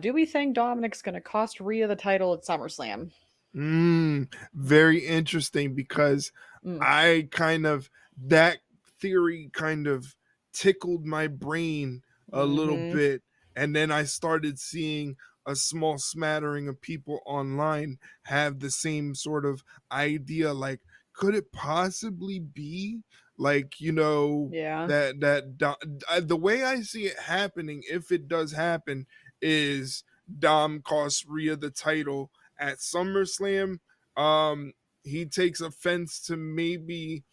Do we think Dominic's going to cost Rhea the title at SummerSlam? Very interesting because Mm. I kind of that theory kind of tickled my brain a little Mm-hmm. bit, and then I started seeing a small smattering of people online have the same sort of idea. Like, could it possibly be like Yeah. the way I see it happening, if it does happen, is Dom costs Rhea the title at SummerSlam. He takes offense to maybe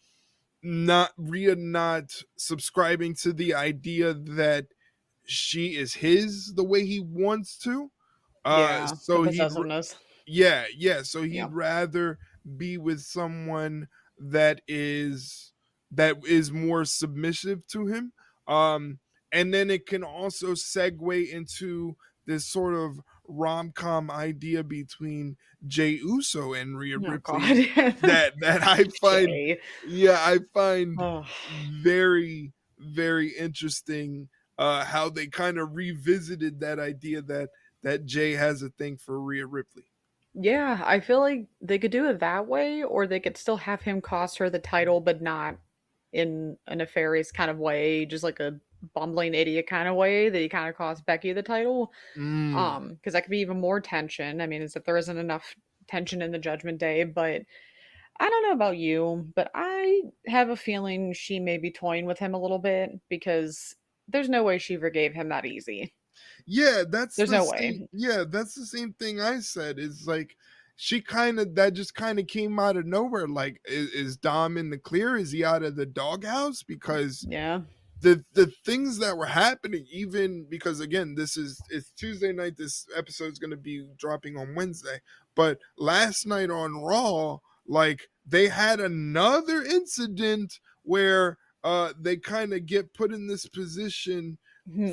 not Rhea not subscribing to the idea that she is his the way he wants to. Yeah. The So possessiveness. yeah. So Yeah. he'd rather be with someone that is more submissive to him. Um, and then it can also segue into this sort of rom com idea between Jay Uso and Rhea Oh, Ripley God. that I find, Jay. yeah, I find Oh. very interesting. How they kind of revisited that idea that Jay has a thing for Rhea Ripley. Yeah, I feel like they could do it that way, or they could still have him cost her the title, but not in a nefarious kind of way, just like a bumbling idiot kind of way that he kind of cost Becky the title. Mm. Because that could be even more tension. I mean, as if there isn't enough tension in the Judgment Day, but I don't know about you, but I have a feeling she may be toying with him a little bit because there's no way she forgave him that easy. Yeah, that's There's the no same. way. Yeah, that's the same thing I said. Is like she kind of that just kind of came out of nowhere. Like, is Dom in the clear? Is he out of the doghouse? Because Yeah. the things that were happening, even because again, it's Tuesday night. This episode is going to be dropping on Wednesday. But last night on Raw, like they had another incident where they kind of get put in this position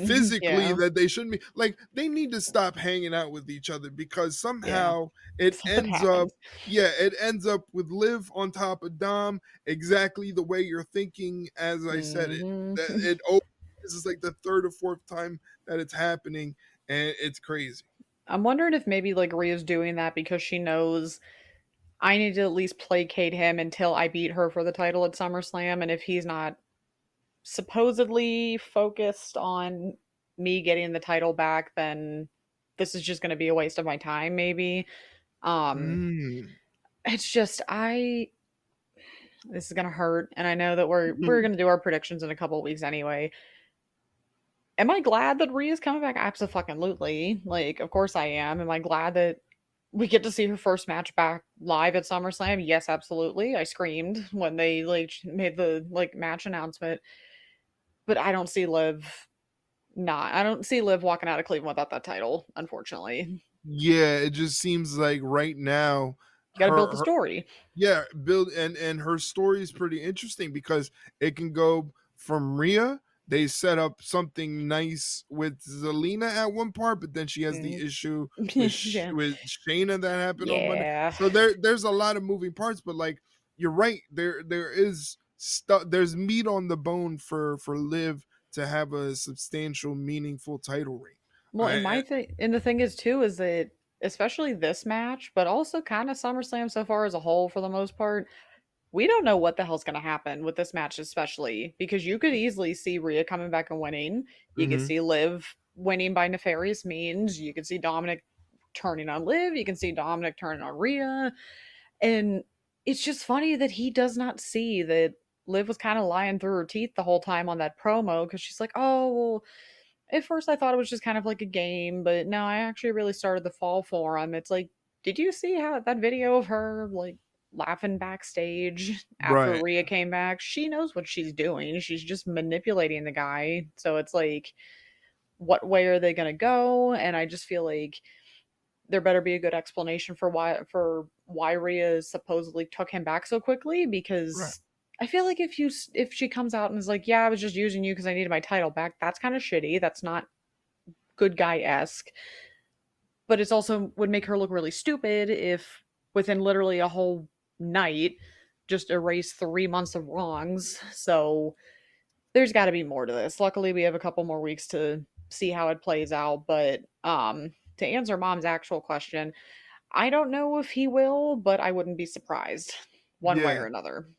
physically Yeah. that they shouldn't be. Like, they need to stop hanging out with each other because Yeah. somehow it Something ends up, happens. yeah, it ends up with Liv on top of Dom, exactly the way you're thinking. As I said, it Mhm. that it always this is like the third or fourth time that it's happening, and it's crazy. I'm wondering if maybe like Rhea's doing that because she knows I need to at least placate him until I beat her for the title at SummerSlam, and if he's not supposedly focused on me getting the title back, then this is just going to be a waste of my time maybe. Um Mm. it's just I this is going to hurt, and I know that we're going to do our predictions in a couple of weeks anyway. Am I glad that Rhea's coming back? Absolutely. Like, of course I am. Am I glad that we get to see her first match back live at SummerSlam? Yes, absolutely. I screamed when they like made the like match announcement. But I don't see Liv not. I don't see Liv walking out of Cleveland without that title, unfortunately. Yeah, it just seems like right now You got to build her, the her story. yeah, build and her story is pretty interesting because it can go from Rhea. They set up something nice with Zelina at one part, but then she has the Mm. issue Yeah. with Shayna that happened on Monday. Yeah. So there's a lot of moving parts, but like you're right, there is stuff. There's meat on the bone for Liv to have a substantial, meaningful title reign. Well, and I my thing, and the thing is too, is that especially this match, but also kind of SummerSlam so far as a whole, for the most part, we don't know what the hell's going to happen with this match, especially because you could easily see Rhea coming back and winning. You could Mhm. see Liv winning by nefarious means. You could see Dominic turning on Liv. You can see Dominic turning on Rhea. And it's just funny that he does not see that Liv was kind of lying through her teeth the whole time on that promo because she's like, oh, well, at first I thought it was just kind of like a game, but no, I actually really started to fall for him. It's like, did you see how that video of her like laughing backstage after Right. Rhea came back? She knows what she's doing. She's just manipulating the guy. So it's like, what way are they gonna go? And I just feel like there better be a good explanation for why Rhea supposedly took him back so quickly Right. because I feel like if she comes out and is like, "Yeah, I was just using you because I needed my title back," that's kind of shitty. That's not good guy esque. But it's also would make her look really stupid if within literally a whole night just erase 3 months of wrongs. So there's got to be more to this. Luckily, we have a couple more weeks to see how it plays out. But to answer mom's actual question, I don't know if he will, but I wouldn't be surprised one way or Yeah. another.